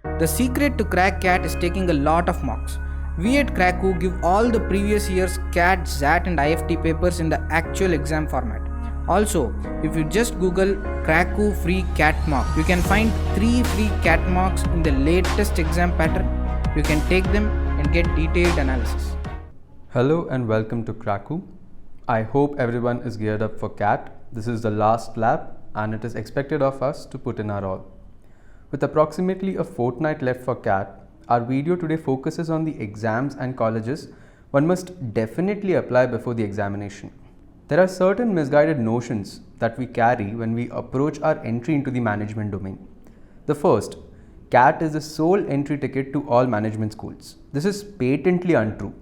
The secret to crack CAT is taking a lot of mocks. We at Krakow give all the previous year's CAT, XAT and IFT papers in the actual exam format. Also, if you just Google Krakow free CAT mock, you can find 3 free CAT mocks in the latest exam pattern. You can take them and get detailed analysis. Hello and welcome to Krakow. I hope everyone is geared up for CAT. This is the last lap and it is expected of us to put in our all. With approximately a fortnight left for CAT, our video today focuses on the exams and colleges one must definitely apply before the examination. There are certain misguided notions that we carry when we approach our entry into the management domain. The first, CAT is the sole entry ticket to all management schools. This is patently untrue.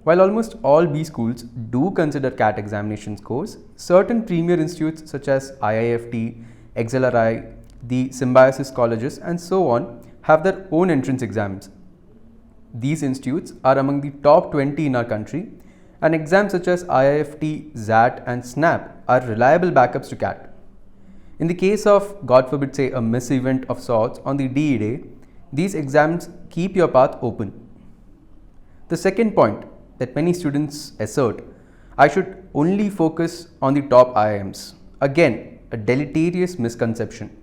While almost all B schools do consider CAT examination scores, certain premier institutes such as IIFT, XLRI, the Symbiosis colleges and so on have their own entrance exams. These institutes are among the top 20 in our country, and exams such as IIFT, XAT and SNAP are reliable backups to CAT. In the case of, God forbid, say a miss event of sorts on the DE day, these exams keep your path open. The second point that many students assert, I should only focus on the top IIMs. Again, a deleterious misconception.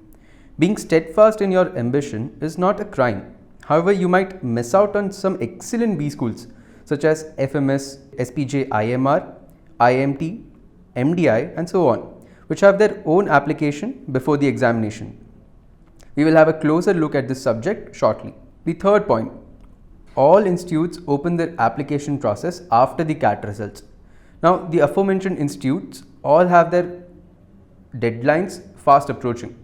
Being steadfast in your ambition is not a crime. However, you might miss out on some excellent B schools such as FMS, SPJ IMR, IMT, MDI and so on, which have their own application before the examination. We will have a closer look at this subject shortly. The third point, all institutes open their application process after the CAT results. Now, the aforementioned institutes all have their deadlines fast approaching.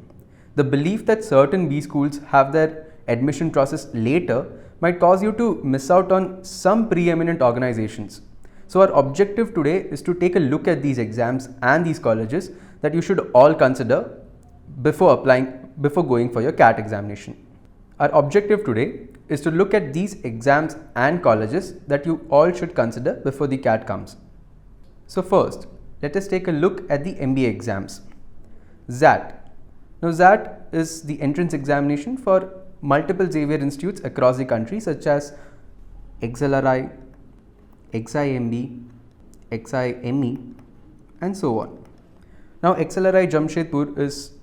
The belief that certain B schools have their admission process later might cause you to miss out on some preeminent organizations. So our objective today is to take a look at these exams and these colleges that you should all consider before going for your CAT examination. Our objective today is to look at these exams and colleges that you all should consider before the CAT comes. So first, let us take a look at the MBA exams. XAT. Now XAT is the entrance examination for multiple Xavier institutes across the country such as XLRI, XIMB, XIME and so on. Now XLRI Jamshedpur is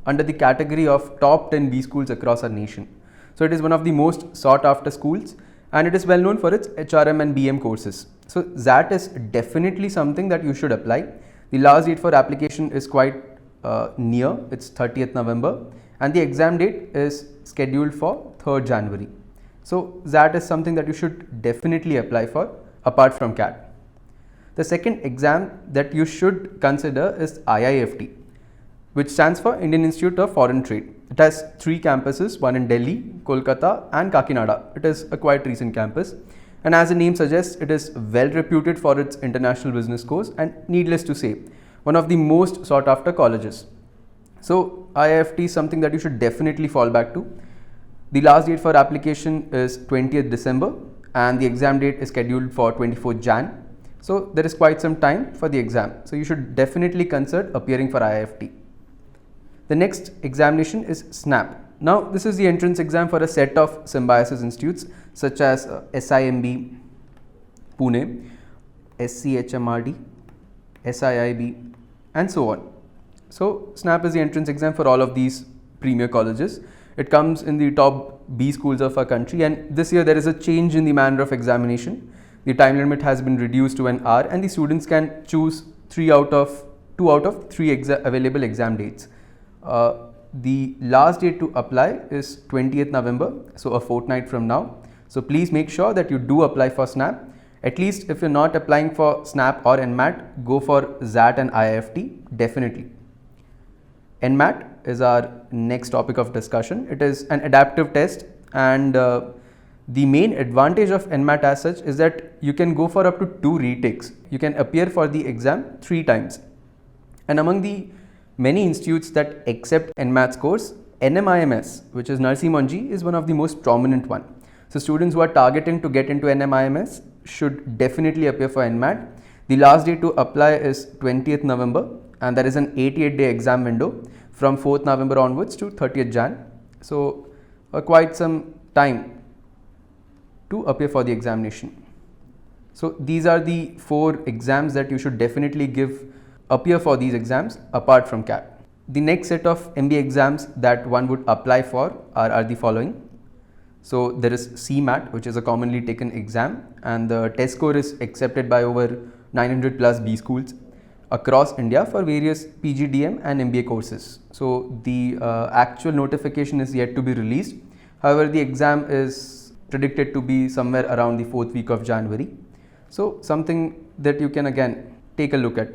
under the category of top 10 B schools across our nation. So it is one of the most sought after schools and it is well known for its HRM and BM courses. So XAT is definitely something that you should apply. The last date for application is quite near, it's 30th November and the exam date is scheduled for 3rd January. So XAT is something that you should definitely apply for apart from CAT. The second exam that you should consider is IIFT, which stands for Indian Institute of Foreign Trade. It has 3 campuses, one in Delhi, Kolkata and Kakinada. It is a quite recent campus and as the name suggests, it is well reputed for its international business course and needless to say, one of the most sought after colleges. So IIFT is something that you should definitely fall back to. The last date for application is 20th December and the exam date is scheduled for 24th Jan. So there is quite some time for the exam. So you should definitely consider appearing for IIFT. The next examination is SNAP. Now this is the entrance exam for a set of Symbiosis institutes such as SIMB, Pune, SCHMRD, SIIB and so on. So SNAP is the entrance exam for all of these premier colleges. It comes in the top B schools of our country and this year there is a change in the manner of examination. The time limit has been reduced to an hour and the students can choose 2 out of 3 available exam dates. The last date to apply is 20th November, so a fortnight from now. So please make sure that you do apply for SNAP. At least if you're not applying for SNAP or NMAT, go for XAT and IIFT definitely. NMAT is our next topic of discussion. It is an adaptive test and the main advantage of NMAT as such is that you can go for up to 2 retakes. You can appear for the exam 3 times. And among the many institutes that accept NMAT scores, NMIMS, which is Narsee Monjee, is one of the most prominent one. So students who are targeting to get into NMIMS should definitely appear for NMAT. The last date to apply is 20th November and there is an 88-day exam window from 4th November onwards to 30th Jan. So quite some time to appear for the examination. So these are the 4 exams that you should definitely appear for these exams apart from CAT. The next set of MBA exams that one would apply for are the following. So there is CMAT, which is a commonly taken exam, and the test score is accepted by over 900 plus B schools across India for various PGDM and MBA courses. So the actual notification is yet to be released. However, the exam is predicted to be somewhere around the 4th week of January. So something that you can again take a look at.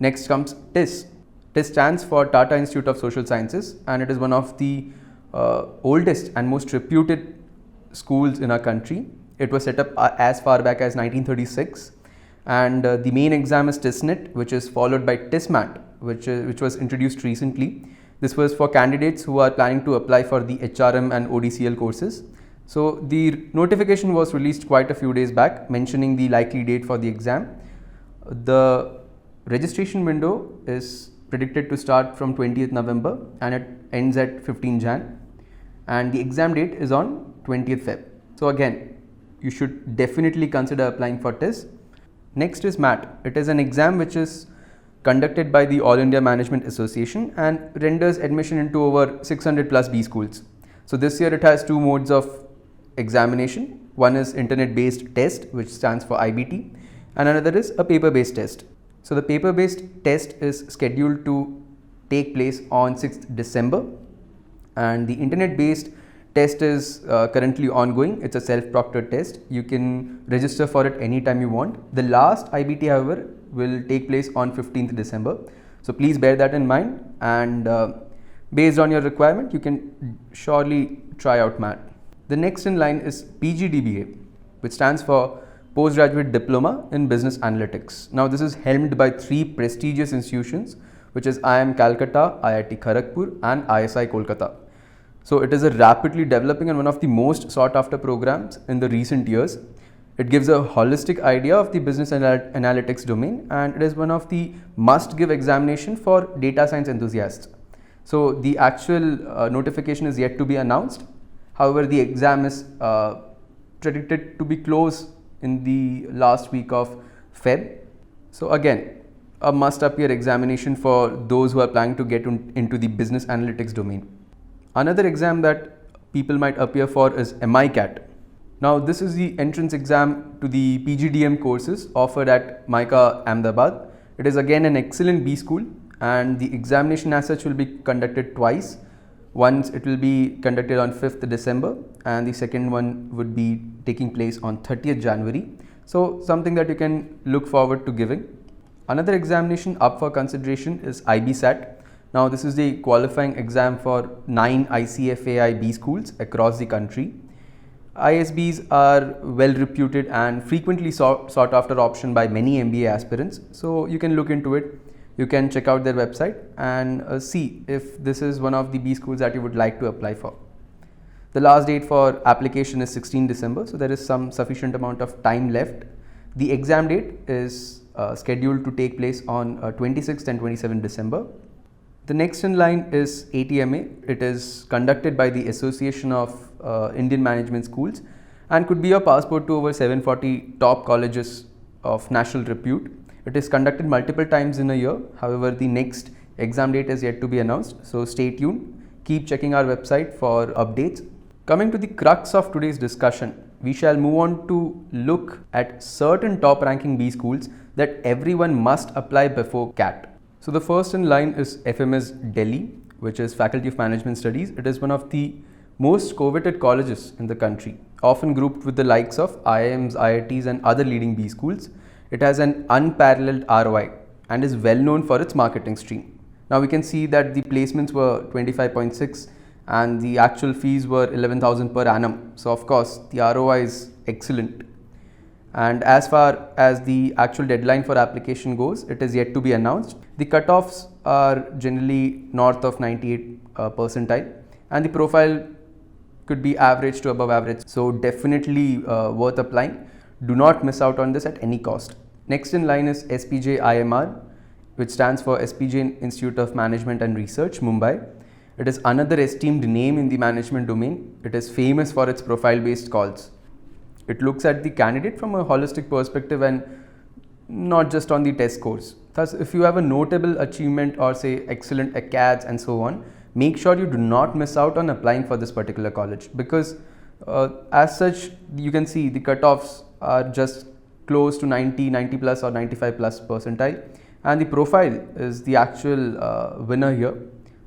Next comes TISS. TISS stands for Tata Institute of Social Sciences, and it is one of the oldest and most reputed schools in our country. It was set up as far back as 1936, and the main exam is TISSNET, which is followed by TISSMAT, which was introduced recently. This was for candidates who are planning to apply for the HRM and ODCL courses. So the notification was released quite a few days back, mentioning the likely date for the exam. The registration window is predicted to start from 20th November and it ends at 15 Jan, and the exam date is on 20th Feb. So again, you should definitely consider applying for TISS. Next is MAT. It is an exam which is conducted by the All India Management Association and renders admission into over 600 plus B schools. So this year it has 2 modes of examination. One is internet based test, which stands for IBT, and another is a paper based test. So the paper based test is scheduled to take place on 6th December, and the internet based test is currently ongoing. It's a self-proctored test. You can register for it anytime you want. The last IBT, however, will take place on 15th December. So please bear that in mind, and based on your requirement, you can surely try out MAT. The next in line is PGDBA, which stands for Postgraduate Diploma in Business Analytics. Now this is helmed by 3 prestigious institutions, which is IIM Calcutta, IIT Kharagpur and ISI Kolkata. So it is a rapidly developing and one of the most sought after programs in the recent years. It gives a holistic idea of the business analytics domain, and it is one of the must give examination for data science enthusiasts. So the actual notification is yet to be announced. However, the exam is predicted to be closed in the last week of Feb. So again, a must appear examination for those who are planning to get into the business analytics domain. Another exam that people might appear for is MICAT. Now this is the entrance exam to the PGDM courses offered at MICA Ahmedabad. It is again an excellent B school, and the examination as such will be conducted twice. Once it will be conducted on 5th December and the second one would be taking place on 30th January. So something that you can look forward to giving. Another examination up for consideration is IBSAT. Now this is the qualifying exam for 9 ICFAI B schools across the country. ISBs are well reputed and frequently sought after option by many MBA aspirants. So you can look into it. You can check out their website and see if this is one of the B schools that you would like to apply for. The last date for application is 16 December, so there is some sufficient amount of time left. The exam date is scheduled to take place on 26th and 27th December. The next in line is ATMA. It is conducted by the Association of Indian Management Schools and could be your passport to over 740 top colleges of national repute. It is conducted multiple times in a year. However, the next exam date is yet to be announced. So stay tuned. Keep checking our website for updates. Coming to the crux of today's discussion, we shall move on to look at certain top ranking B schools that everyone must apply before CAT. So the first in line is FMS Delhi, which is Faculty of Management Studies. It is one of the most coveted colleges in the country, often grouped with the likes of IIMs, IITs and other leading B schools. It has an unparalleled ROI and is well known for its marketing stream. Now we can see that the placements were 25.6 and the actual fees were 11,000 per annum. So of course the ROI is excellent. And as far as the actual deadline for application goes, it is yet to be announced. The cutoffs are generally north of 98 percentile, and the profile could be average to above average. So definitely worth applying. Do not miss out on this at any cost. Next in line is SPJ IMR, which stands for SPJ Institute of Management and Research, Mumbai. It is another esteemed name in the management domain. It is famous for its profile-based calls. It looks at the candidate from a holistic perspective and not just on the test scores. Thus, if you have a notable achievement or say excellent ACADS and so on, make sure you do not miss out on applying for this particular college, because as such you can see the cutoffs are just close to 90 plus or 95 plus percentile, and the profile is the actual winner here.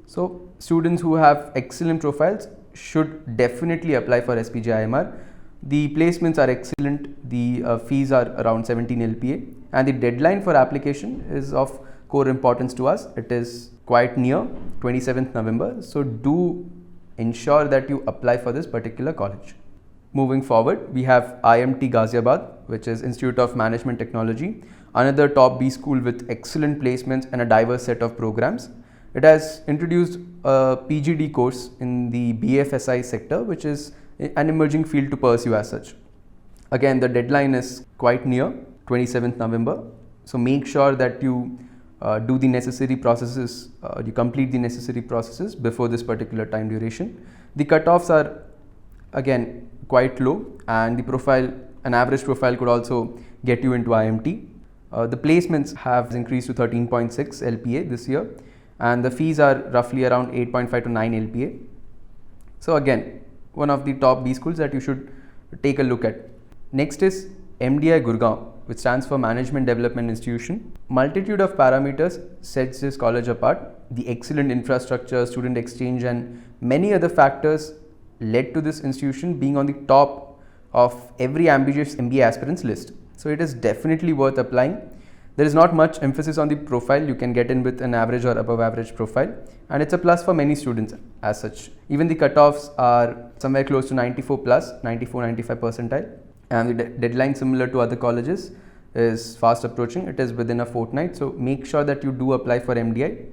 So students who have excellent profiles should definitely apply for SPJ IMR. The placements are excellent, the fees are around 17 LPA, and the deadline for application is of core importance to us. It is quite near, 27th November, so do ensure that you apply for this particular college. Moving forward, we have IMT Ghaziabad, which is Institute of Management Technology, another top B school with excellent placements and a diverse set of programs. It has introduced a PGD course in the BFSI sector, which is an emerging field to pursue as such. Again, the deadline is quite near, 27th November. So make sure that you do the necessary processes, you complete the necessary processes before this particular time duration. The cutoffs are again quite low, and the profile, an average profile could also get you into IMT. The placements have increased to 13.6 LPA this year, and the fees are roughly around 8.5 to 9 LPA. So again, one of the top B schools that you should take a look at. Next is MDI Gurgaon, which stands for Management Development Institution. Multitude of parameters sets this college apart. The excellent infrastructure, student exchange, and many other factors led to this institution being on the top of every ambitious MBA aspirants list. So it is definitely worth applying. There is not much emphasis on the profile. You can get in with an average or above average profile, and it's a plus for many students as such. Even the cutoffs are somewhere close to 94 plus, 94-95 percentile, and the deadline, similar to other colleges, is fast approaching. It is within a fortnight, so make sure that you do apply for MDI.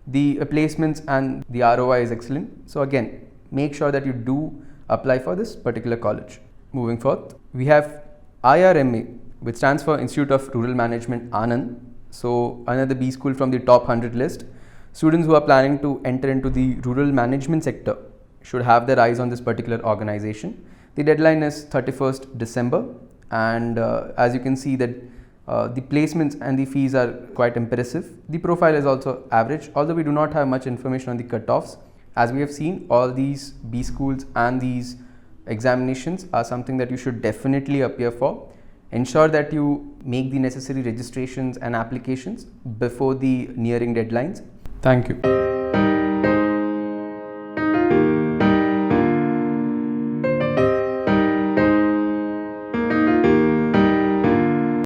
The placements and the ROI is excellent. So again, make sure that you do apply for this particular college. Moving forth, we have IRMA, which stands for Institute of Rural Management, Anand. So another B school from the top 100 list. Students who are planning to enter into the rural management sector should have their eyes on this particular organization. The deadline is 31st December, and as you can see that the placements and the fees are quite impressive. The profile is also average, although we do not have much information on the cutoffs. As we have seen, all these B schools and these examinations are something that you should definitely appear for. Ensure that you make the necessary registrations and applications before the nearing deadlines. Thank you.